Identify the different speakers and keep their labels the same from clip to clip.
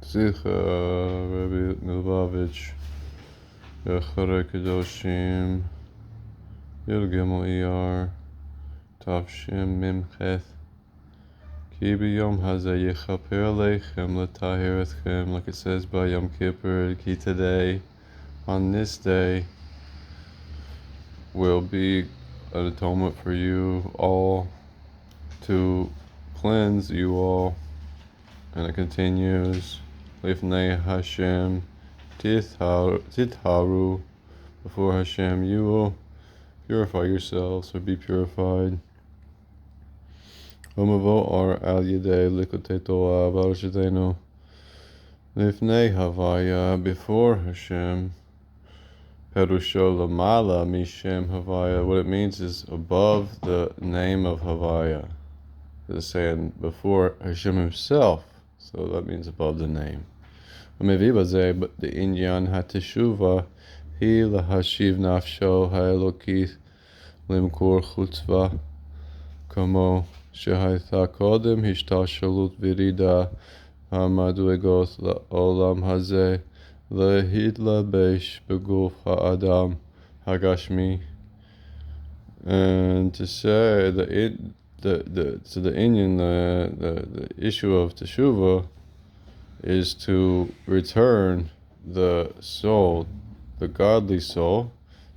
Speaker 1: sicha, Rebbe Miliubavitch, Acharei-Qdoshim, Yud Gimel ER, Tavshim Mimchet, Ki b'yom hazeh yechaper lechem l'tahir etchem, like it says by Yom Kippur, Ki today, on this day, will be an atonement for you all, to cleanse you all. And it continues, Lifnei Hashem titharu, before Hashem you will purify yourselves, or be purified. Omavo or al yedei likutei Torah v'arashetenu, Lifnei Havaya, before Hashem, Perusho lamala mishem Havaya. What it means is above the name of Havaya. It's saying before Hashem himself. So that means above the name. But the inyan hateshuva hi lahashiv nafsho ha'elokith limkor chutzva kamo shehaytha kodem hishtashalut virida hamaduegoth la'olam hazeh lehitlabesh beguf ha'adam hagashmi. And to say the Indian, the issue of teshuvah is to return the soul, the godly soul,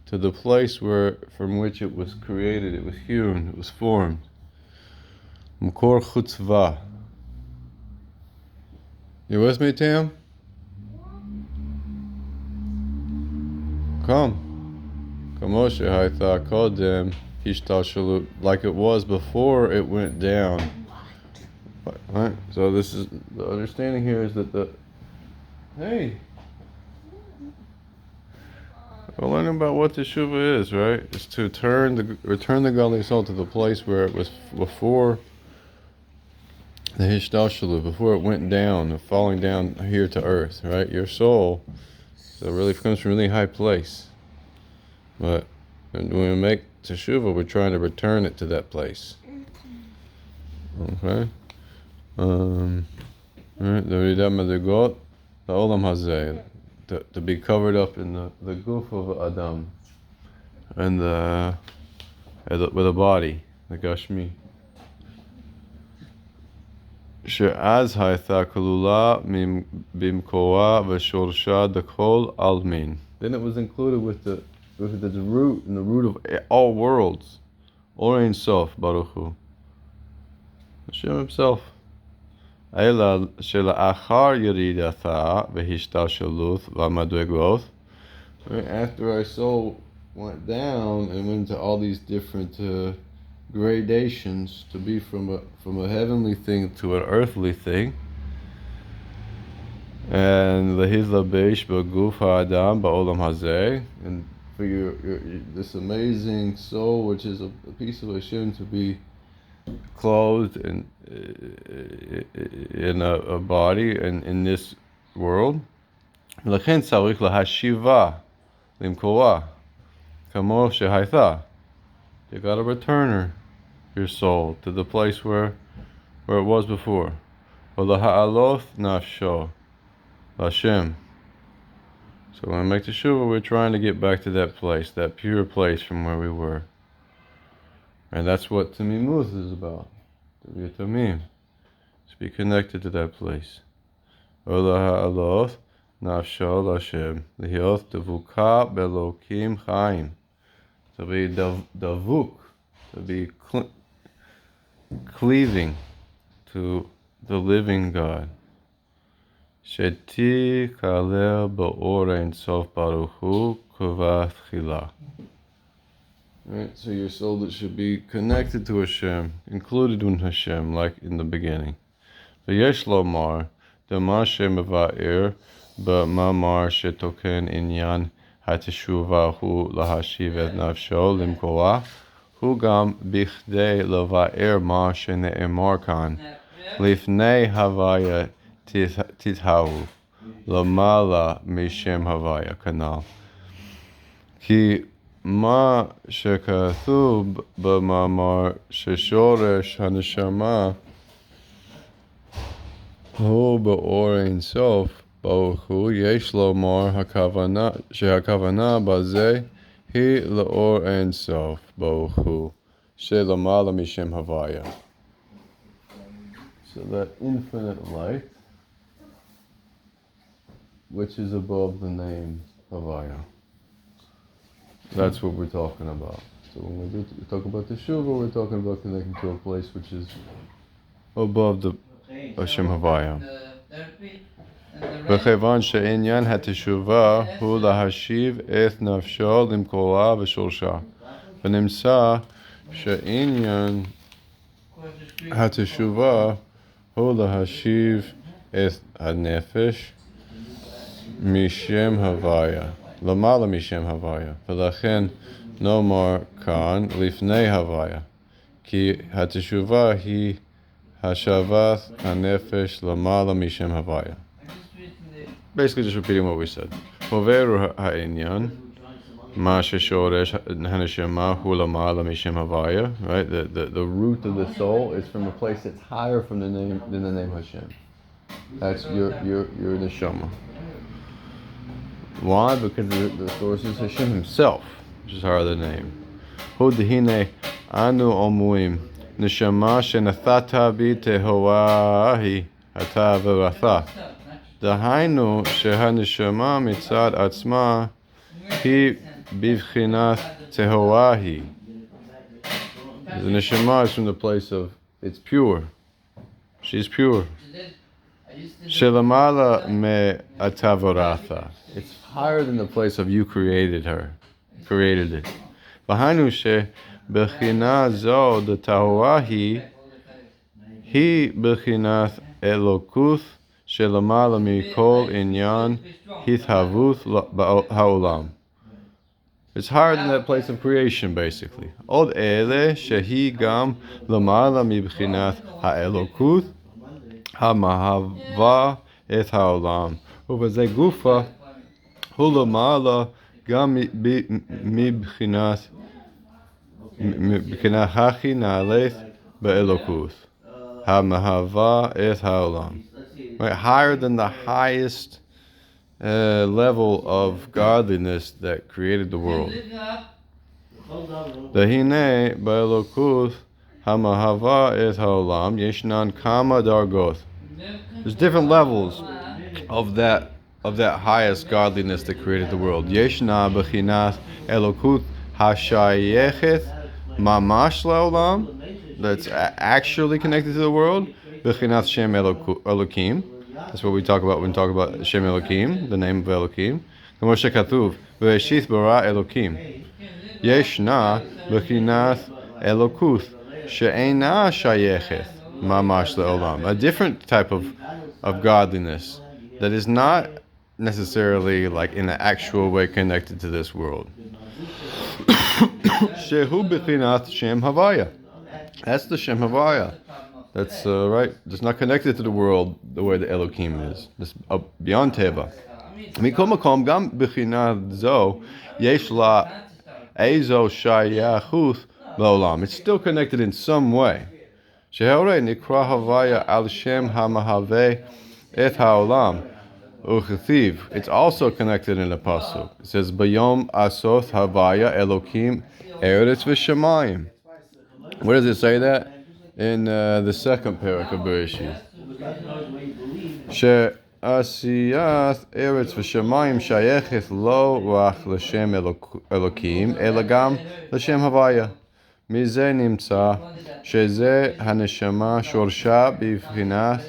Speaker 1: to the place from which it was created, it was hewn, it was formed. Mkor chutzvah. You with me, Tam? Come. Kamoshe haytha kodem hishtashalut, like it was before it went down. Right? So this is the understanding here, is that we're learning about what teshuvah is, right? It's to return the godly soul to the place where it was before the hishtashalut, before it went down, falling down here to earth, right? Your soul, so it really comes from a really high place. But when we make teshuvah, we're trying to return it to that place. Okay? To be covered up in the guf of Adam, and with a body, the Gashmi. She'az haytha kalula bimkoa v'shorsha dekol almin. Then it was included with the root, and the root of all worlds, Or Ein Sof Baruch Hu, Hashem himself. Ela shela'achar yeridatha v'hishtashaluth v'madwegoth. After our soul went down and went into all these different gradations, to be from a heavenly thing to an earthly thing, and lehizlabesh b'guf ha'adam ba'olam hazeh, and for your this amazing soul, which is a piece of Hashem, to be clothed in a body and in this world. L'chen tzarich lahashiva limkoa kamo shehaytha. You got to return your soul to the place where it was before. V'laha'aloth nafsho Hashem. So when we make teshuvah, we're trying to get back to that place, that pure place from where we were. And that's what Tamimuth is about. To be a Tamim. To be connected to that place. Ola ha'aloth nafsho Hashem. Lihiyoth devuka belokim chaim. To be davuk. To be cleaving to the living God. Sheti kaler ba'or Ein Sof Baruch Hu kuvat chila. Right, so your soul that should be connected to Hashem, included in Hashem, like in the beginning. V'yesh lomar damar shemava'ir b'mamar shetoken inyan hateshuva hu lahashiv et nafsho limkoa hu gam bichdei lava'ir ma shene'emar kan lifnei havaya tithahu lamala mishem havaya kanal ki Ma shekathub b'mamar sheshoresh haneshama hu be'or ein sof baruch hu yesh lomar שהכוונה בזה היא לאור אין סוף ברוך הוא שלמעלה משם הוויה. So that infinite light which is above the name Havaya. That's what we're talking about. So when we talk about the Teshuva, we're talking about connecting to a place which is above the Hashem Havaya. וכיוון שעניין התשובה הוא להשיב את נפשו למקורה ושורשה. ונמצא שעניין התשובה הוא להשיב את הנפש משם הוויה, למעלה משם הוויה. ולכן נאמר כאן לפני הוויה, כי התשובה היא השבת הנפש למעלה משם הוויה. Basically just repeating what we said. עובר העניין, מה ששורש הנשמה הוא למעלה משם הוויה, right? The root of the soul is from a place that's higher from than the name Hashem. That's your Neshamah. Why? Because the source is Hashem himself, which is higher than the name. hu dehine anu omuim neshama shenathata bi tehoahi ata v'ratha. דהיינו שהנשמה מצד עצמה היא בבחינת טהורה היא. The neshama is from the place of, it's pure. She's pure. שלמעלה מעתה ורתha. It's higher than the place of you created it. דהיינו שבחינה זו דטהורה היא בחינת אלוקות שלמעלה מכל עניין התהוות העולם. It's higher than that place of creation, basically. עוד אלה שהיא גם למעלה מבחינת האלוקות המהווה את העולם. ובזה גופה הוא למעלה גם מבחינת הכי נעלית באלוקות המהווה את העולם. Right, higher than the highest level of godliness that created the world. Dehine ba'elokut hamahava et haolam yeshnan kama dargot. There's different levels of that highest godliness that created the world. Yeshna b'chinat elokut hashayechet mamash laolam, that's actually connected to the world. B'chinat Shem Elokim. That's what we talk about when we talk about Shem Elokim, the name of Elokim. Kamo shekatuv, v'eshith bara Elokim. Yeshna b'chinat Elokuth, she'ena shayechet mamash le'olam. A different type of godliness that is not necessarily like in an actual way connected to this world. Shehu b'chinat Shem Havaya. That's the Shem Havaya. That's right. It's not connected to the world the way the Elokim is. It's beyond Teva. Mikol makom gam b'china zo yesh la ezo shayachuth la'olam. It's still connected in some way. Sheharei nikra havaya al shem hamahave et haolam uchethiv. It's also connected in the pasuk. It says bayom asoth havaya Elokim eretz v'shamayim. Where does it say that? In the second parak of Bereshit. She'asiyat eretz v'shamayim shayechet lo rach l'shem Elokim ela gam l'shem havaya. Mize nimtza sheze haneshama shorsha b'vchinat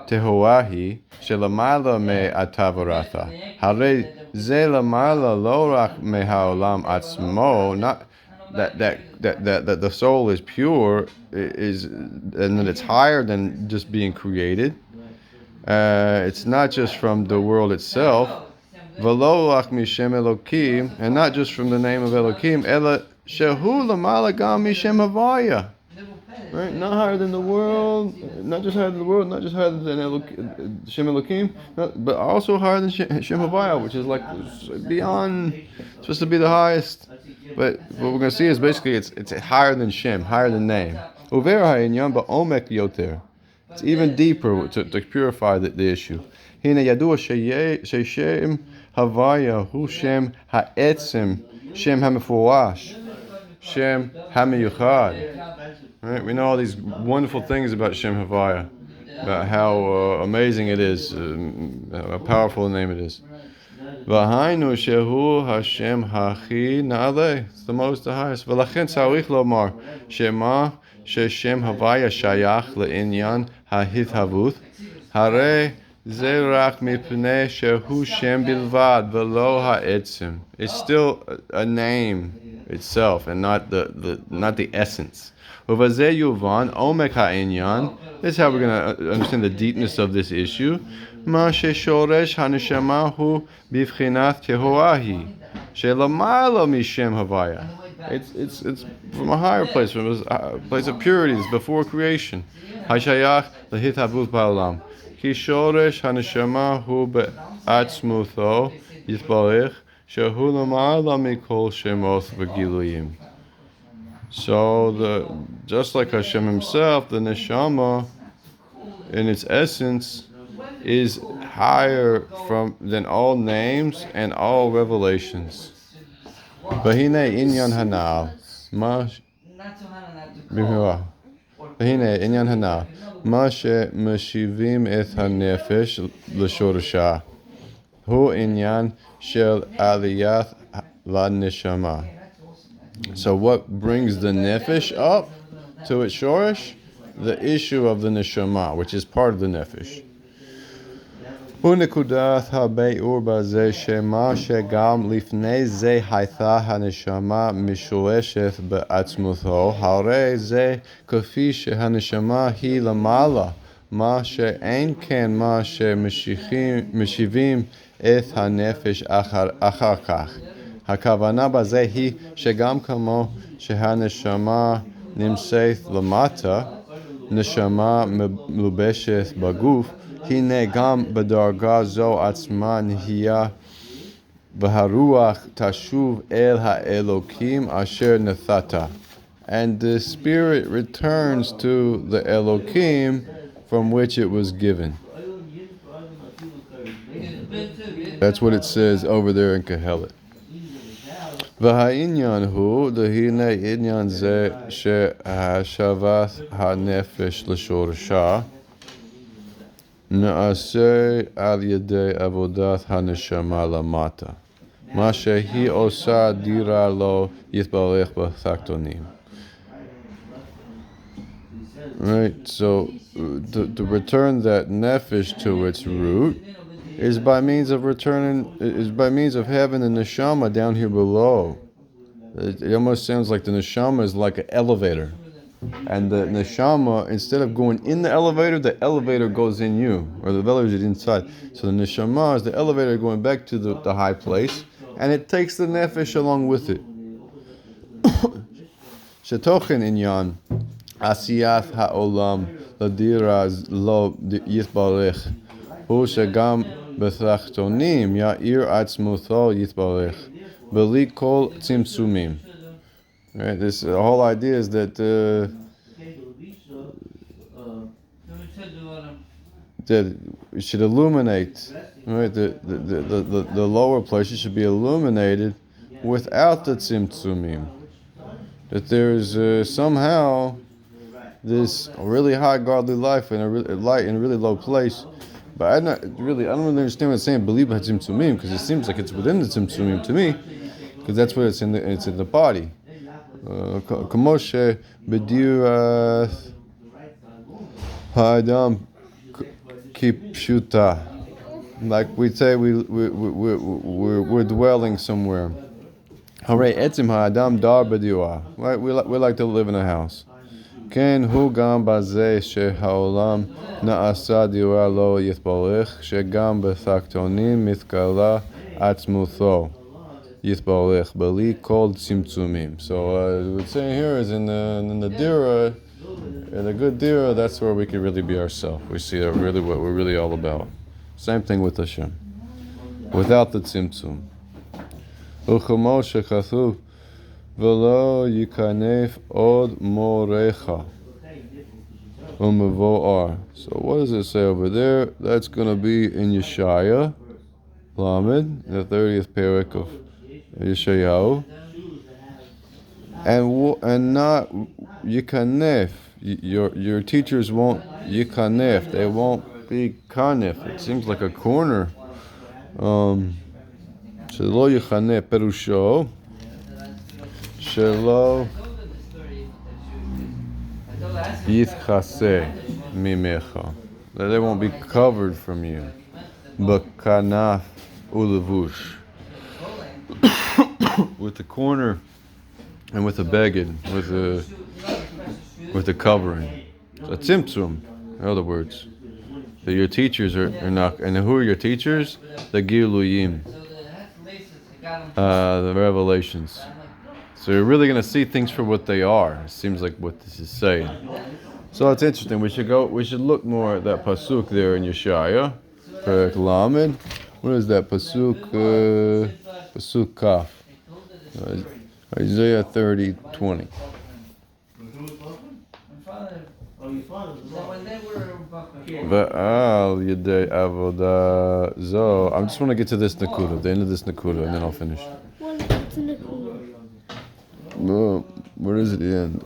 Speaker 1: tehora hi shelamala me'ata v'ratha. Harei ze lamala lo rach me'haolam atzmo, not that the soul is pure, and that it's higher than just being created. It's not just from the world itself, v'lo lach mishem Elokim, and not just from the name of Elokim, ela shehu lamala gam mishem havaya. Right, not higher than the world, not just higher than the world, not just higher than Shem Elokim, but also higher than Shem Havaya, which is like beyond, supposed to be the highest. But what we're going to see is basically it's higher than Shem, higher than name. Uver ha'inyan ba'omek yoter, It's even deeper to purify the issue. Hine yadua sheshem havaya hu shem ha'etzem, shem ha'mefuash, shem ha'miyuchad. Right? We know all these wonderful things about Shem Havaya, about how amazing it is, how powerful the name it is. V'hainu shehu Hashem hachi na'aleh. It's the most, the highest. V'lachen tzarich lomar shema sheshem Havaya shayach le'inyan ha'hithavut. Harei ze rak mipnei shehu Shem bilvad v'lo ha'etzim. It's still a name itself and not the essence. This is how we're going to understand the deepness of this issue. It's from a higher place, from a place of purity, it's before creation. So just like Hashem himself, the Neshamah in its essence is higher than all names and all revelations. V'hinei inyan hanal, v'hinei inyan hanal, ma she'meshivim et hanefesh l'shorasha, hu inyan shel aliyat la'neshama. So what brings the nefesh up to its shorish? The issue of the neshama, which is part of the nefesh. Unekudat habe'ur bazeh shema shegam lifnei ze haytha haneshama mishueshet be'atzmutho harei ze kafi shehaneshama hi lamala ma she'en ken ma she'meshivim et hanefesh achar kach. הכוונה בזה היא שגם כמו שהנשמה נמצאת למטה, נשמה מלובשת בגוף, הנה גם בדרגה זו עצמה נהיה והרוח תשוב אל האלוקים אשר נתת. And the spirit returns to the Elokim from which it was given. That's what it says over there in Kehelet. והעניין הוא, דהנה עניין זה שהשבת הנפש לשורשה נעשה על ידי עבודת הנשמה למטה. מה שהיא עושה דירה לו יתברך בתחתונים. Right, so to return that nefesh to its root is by means of having the neshama down here below. It almost sounds like the neshama is like an elevator, and the neshama, instead of going in the elevator goes in you, or the elevator is inside. So the neshama is the elevator going back to the high place, and it takes the nefesh along with it. Shetochen inyan asiyat ha'olam ladira lo yitbarech hu shegam בתחתונים יאיר עצמותו יתברך בלי כל צמצומים. Right, the whole idea is that it should illuminate, right? The lower places should be illuminated without the tzimtzumim. That there is somehow this really high godly life and a light in a really low place. But I don't really understand what it's saying. Believe by tzimtzumim, because it seems like it's within the tzimtzumim to me, because that's what it's in the body. Kamoshe b'diras ha'adam kipshuta, like we say, we're dwelling somewhere. Harei-etzim ha'adam dar b'diwa. Right, we like to live in a house. כן הוא גם בזה שהעולם נעשה דירה לא יתברך, שגם בתחתונים מתגלה עצמותו יתברך, בלי כל צמצומים. So what we're saying here is in the dira, in the good dira, that's where we can really be ourselves. We see really what we're really all about. Same thing with Hashem, without the tzimtzum. וכמו שכתוב ולא ייכנף עוד מורך. Umavoar. So what does it say over there? That's going to be in Yeshaya, Lamed, the 30th parak of Yeshayahu. And not Yikanef. Your teachers won't Yikanef. They won't be Kanef. It seems like a corner. Shelo Yikanef Perusho. Shelo Yitchase Mimecha. That they won't be covered from you. But Kanaf Ulevush. With the corner and with the beged, with the covering. So tzimtzum, in other words. So your teachers are not, and who are your teachers? The Giluyim, the revelations. So you're really going to see things for what they are. It seems like what this is saying. So it's interesting. We should look more at that pasuk there in Yeshaya, Perek Lamed. What is that pasuk? Pasuk Kaf. Isaiah 30:20. I just want to get to this nakuda, the end of this nakuda, and then I'll finish. Where is it? The end?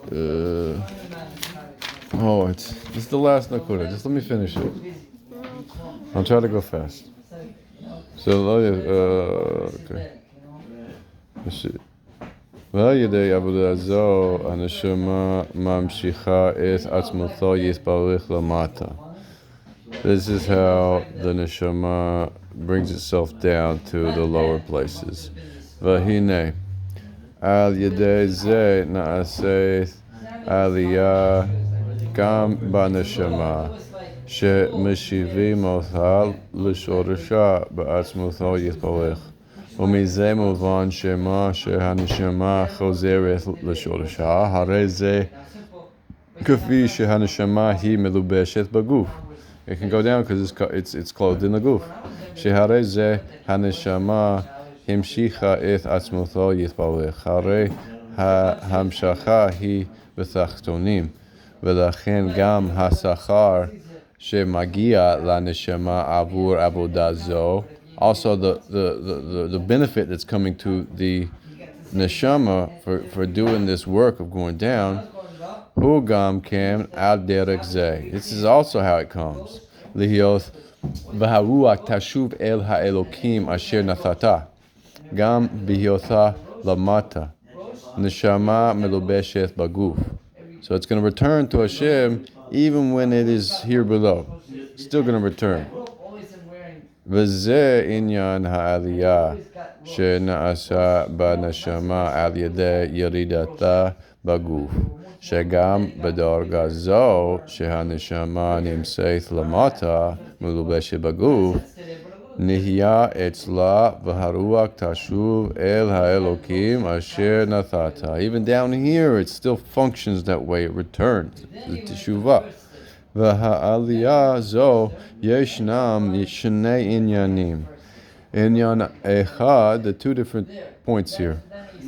Speaker 1: It's the last nakuda. Just let me finish it. I'll try to go fast. So, okay. Let's see. ועל ידי עבודה זו, הנשמה ממשיכה את עצמותו יתברך למטה. This is how the Neshamah brings itself down to the lower places. והנה, על ידי זה נעשית עלייה גם בנשמה, שמשיבים אותה לשורשה בעצמותו יתברך. ומזה מובן שמה שהנשמה חוזרת לשורשה, הרי זה כפי שהנשמה היא מלובשת בגוף. It can go down because it's clothed in the גוף. שהרי זה הנשמה המשיכה את עצמותו יתברך. הרי ההמשכה היא בתחתונים, ולכן גם השכר שמגיע לנשמה עבור עבודה זו. Also, the benefit that's coming to the Neshamah for doing this work of going down, hu gam kem al derek zeh. This is also how it comes. Lihiyoth v'haruach tashuv el ha'elokim asher nathata, gam bihiyotha lamata, Neshama melubeshet baguf. So it's going to return to Hashem even when it is here below. It's still going to return. וזה עניין העלייה שנעשה בנשמה על ידי ירידתה בגוף, שגם בדרגה זו שהנשמה נמצאת למטה מלובשת בגוף, נהיה אצלה והרוח תשוב אל האלוקים אשר נתת. Even down here it still functions that way, it returns, the teshuvah. והעלייה זו ישנם שני עניינים. עניין אחד, the two different points here,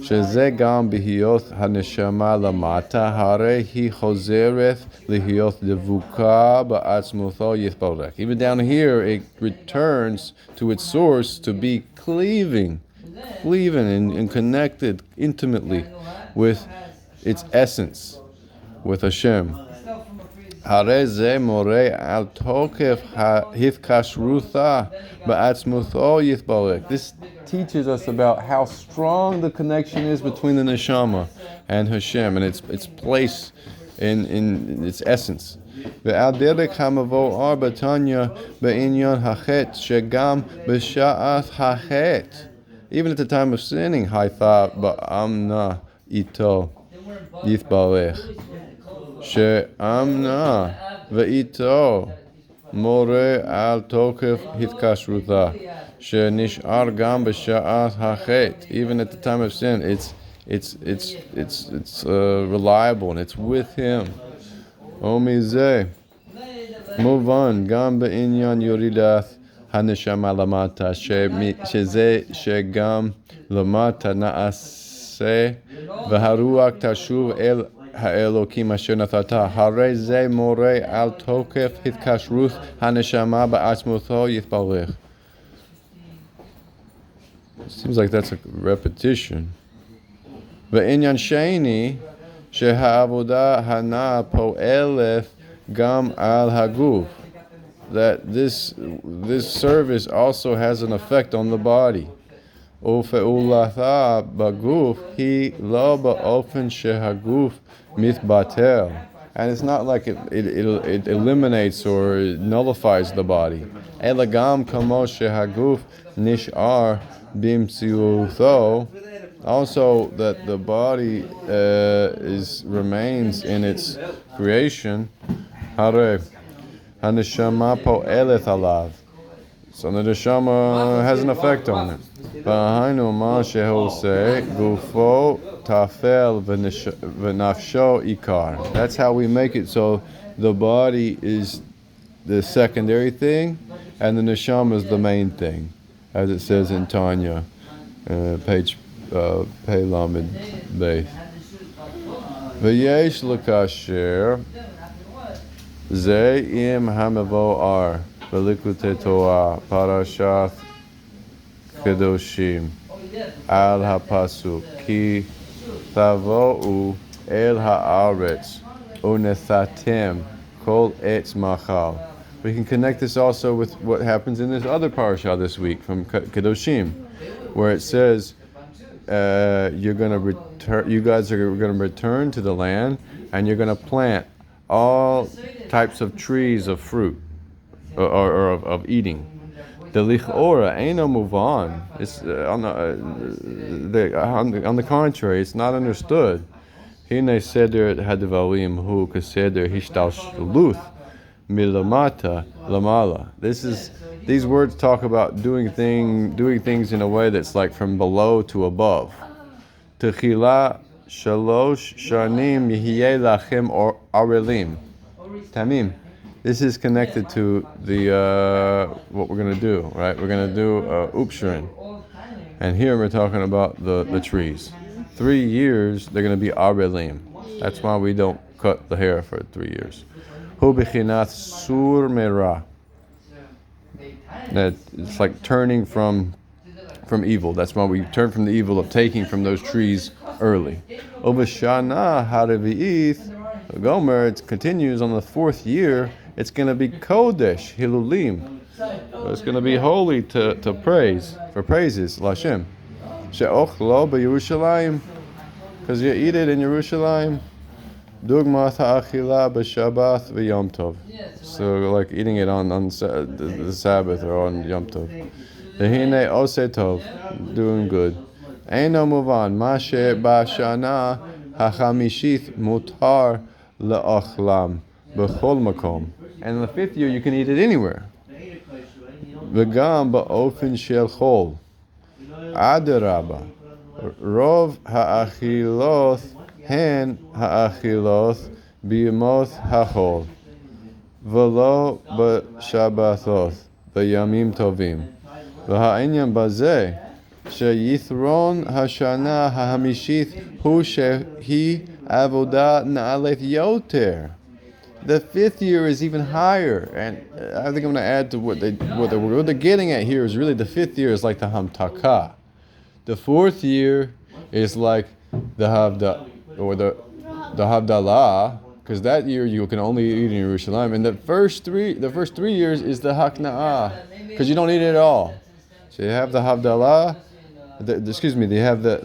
Speaker 1: שזה גם בהיות הנשמה למטה, הרי היא חוזרת להיות דבוקה בעצמותו יתברך. Even down here, it returns to its source to be cleaving and connected intimately with its essence, with Hashem. הרי זה מורה על תוקף ההתקשרותה בעצמותו יתברך. This teaches us about how strong the connection is between the Neshama and Hashem and its place in its essence. ועל דרך המבואר בתניא בעניין החטא שגם בשעת החטא, even at the time of sinning, הייתה באמנה איתו יתברך. שאמנה ואיתו מורה על תוקף התקשרותה, שנשאר גם בשעת החטא. Even at the time of sin, it's reliable and it's with him. ומזה מובן גם בעניין ירידת הנשמה למטה, שזה שגם למטה נעשה והרוח תשוב אל האלוקים אשר נתת, הרי זה מורה על תוקף התקשרות הנשמה בעצמותו יתברך. Seems like that's a repetition. ועניין שני, שהעבודה הנ"ל פועלת גם על הגוף. That this service also has an effect on the body. ופעולתה בגוף היא לא באופן שהגוף מתבטל. And it's not like it eliminates or it nullifies the body. אלא גם כמו שהגוף נשאר במציאותו, also that the body remains in its creation. הרי הנשמה פועלת עליו. So the Neshamah has an effect on it. והיינו מה שעושה גופו תפל ונפשו עיקר. That's how we make it so the body is the secondary thing and the Neshamah is the main thing, as it says in Tanya, page Pei Lamed Beis. ויש לקשר זה עם המבואר בליקוטי תורה פרשת קדושים על הפסוק כי תבואו אל הארץ ונתתם כל עץ מאכל. We can connect this also with what happens in this other parasha this week from Kedoshim, where it says you guys are going to return to the land and you're going to plant all types of trees of fruit or of eating. The lichora ain't no move on. It's on the contrary, it's not understood. Hine seder hadvarim hu kaseder hishtalshaluth milamata lamala. These words talk about doing things in a way that's like from below to above. Techila shalosh shanim yihye lachem arelim tamim. This is connected to the what we're going to do, right? We're going to do upshurin. And here we're talking about the trees. 3 years, they're going to be arelim. That's why we don't cut the hair for 3 years. Hu b'chinat sur merah. That it's like turning from evil. That's why we turn from the evil of taking from those trees early. Obashana haravi'ith Gomer, it continues on the 4th year. It's going to be kodesh hilulim. It's going to be holy to praise, for praises, Lashem. She'ochlo b'Yerushalayim, because you eat it in Yerushalayim. Dugmat ha'achila b'Shabbat v'Yom Tov. So like eating it on the Sabbath or on Yom Tov. Dehine oseh tov, doing good. Eino muvan, mashe b'shana ha'chamishith mutar le'ochlam b'chol makom. And in the 5th year, you can eat it anywhere. V'gam ba'ofen shel chol. Adarabba. Rov ha'achiloth hen ha'achiloth b'yamot ha'chol. V'lo b'shabbathot b'yamim tovim. V'ha'inyan bazeh sheyithron hashana ha'hamishith hu shehi avodah na'aleth yoter. The 5th year is even higher, and I think I'm going to add to what they're getting at here is really the 5th year is like the hamtaka. The 4th year is like the havda or the havdalah, because that year you can only eat in Yerushalayim, and the first 3 years is the hakna'ah, because you don't eat it at all. So you have the havdalah. They have the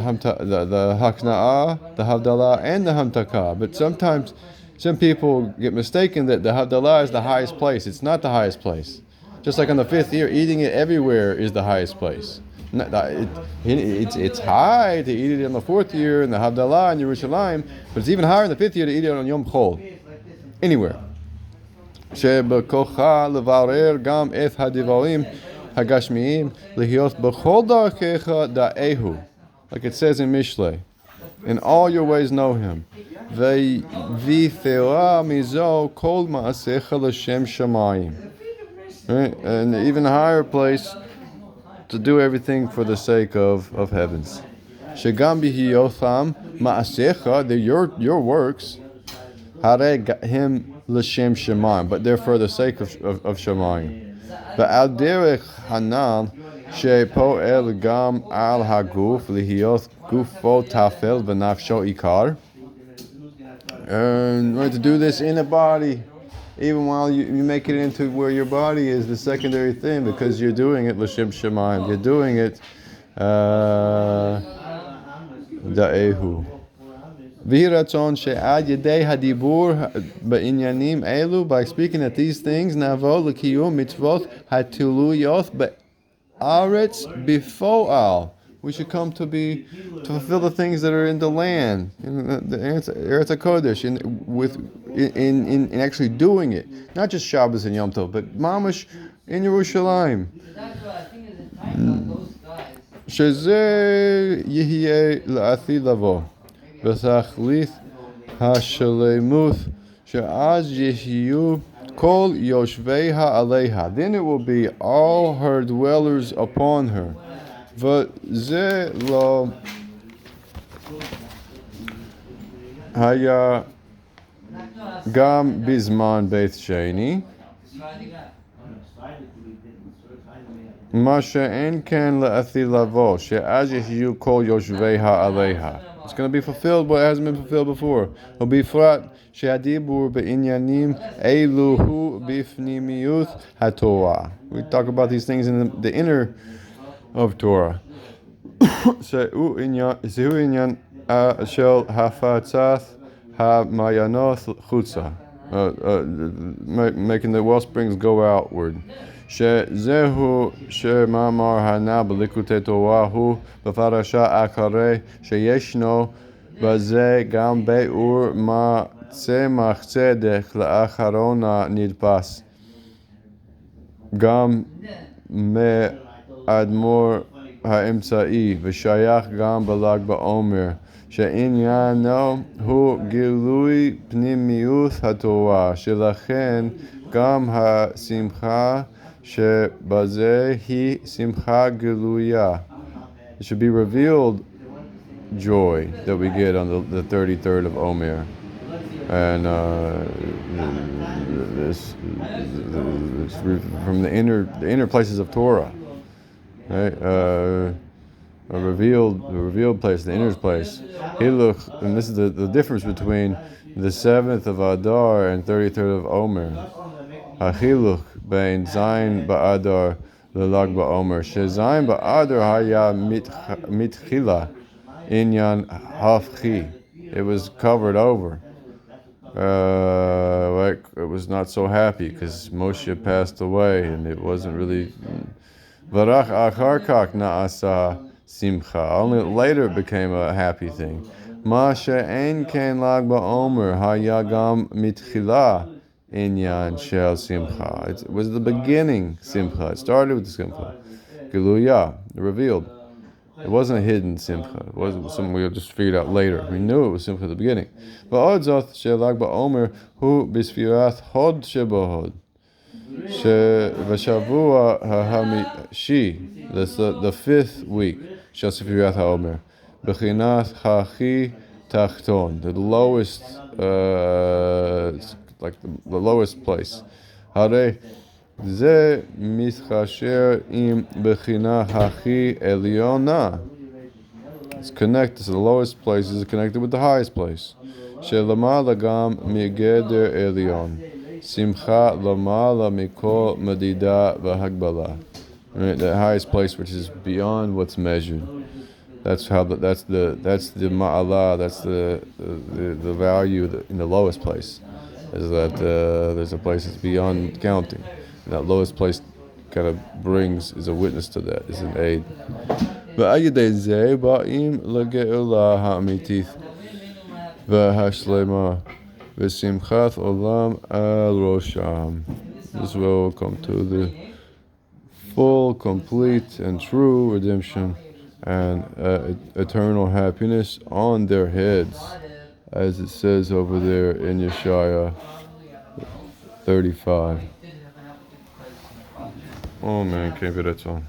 Speaker 1: hakna'ah, the havdalah, and the hamtaka. But sometimes some people get mistaken that the havdalah is the highest place. It's not the highest place. Just like on the 5th year, eating it everywhere is the highest place. It's high to eat it on the 4th year in the havdalah in Yerushalayim, but it's even higher in the 5th year to eat it on Yom Chol. Anywhere. שבכוחה לברר גם את הדברים הגשמיים להיות בכל דרכיך דאהו. Like it says in Mishlei, in all your ways know him. ויתרה מזו כל מעשיך לשם שמיים. And even higher place to do everything for the sake of heavens. Shegam bihiyotham ma'asecha, they're your works. Him l'shem shemayim, but they're for the sake of shemayim. Ve'al derech hanan shepoel gam al haguf lihiyot gufo tafel v'nafsho ikar. And we're going to do this in a body, even while you make it into where your body is the secondary thing, because you're doing it l'shem shemayim. You're doing it da'ehu. V'hiratzon she'ad yedei hadibur ba'inyanim elu, by speaking at these things, navo l'kiyum mitzvot hatuluyot ba'aretz bifo'al. We should come to fulfill the things that are in the land, in the Acharei-Qdoshim, in actually doing it, not just Shabbos and Yom Tov, but mamash in Yerushalayim. Shezeh yihye la'athi lavo. V'tachlith hashalemuth she'az yehiyu kol yoshveiha aleha. Then it will be all her dwellers upon her. V'zeh lo haya gam bizman beit sheni. Ma she'en ken la'athi lavo she'az yehiyu kol yoshveiha aleha. It's going to be fulfilled what hasn't been fulfilled before. It'll be flat. She'adibur be'inyanim eluhu bifnimiyuth haTorah. We talk about these things in the inner of Torah. She'u inyan shel hafatzat ha'mayanoth chutza, making the well springs go outward. She'zehu she'mamar hana b'likutei Torah hu b'farasha acharei sheyeshno b'zeh gam be'ur ma tzemach tzedek la'acharona nidpas gam me admor ha'imtzai v'shayach gam b'lag ba'omer she'inyano hu gilui pnimiyuth haTorah shelachen gam ha'simcha she'bazeh simcha geluya. It should be revealed joy that we get on the 33rd of Omer, and this from the inner places of Torah, right? A revealed place, the inner place. Hiluch, and this is the difference between the 7th of Adar and 33rd of Omer. Hachiluch bein Zayin ba'adar le'lag ba'omer. Shezayin ba'adar haya mitchila inyan hafchi. It was covered over. Like it was not so happy because Moshe passed away and it wasn't really. Varach acharkach na'asa simcha. Only later it became a happy thing. Ma she'en ken lag ba'omer haya gam mitchila inyan shel simcha. It was the beginning simcha. It started with the simcha. Geluya, revealed. It wasn't a hidden simcha. It wasn't something we just figured out later. We knew it was simcha at the beginning. Va'odzot she'lag ba'omer hu bisfirat hod shebahod. V'shavua ha'hamishi. That's the 5th week. Shel Sfirat ha'omer. B'chinat ha'chi tachton. The lowest, like the lowest place. Hare ze mischasher im b'china hachi eliona. It's connected to the lowest place. Is connected with the highest place. Shelama lagam migeder elion. Simcha lamala mikol madida v'hagbala. The highest place, which is beyond what's measured. That's how that's the ma'ala. That's the value in the lowest place. Is that there's a place that's beyond counting. And that lowest place kind of is a witness to that. Is an aid. V'ayidei zeh ba'im lege'ula ha'amitit v'hashlema v'simchat olam al rosham. This will come to the full, complete, and true redemption and eternal happiness on their heads, as it says over there in Yeshaya 35. Oh man, can't be that song.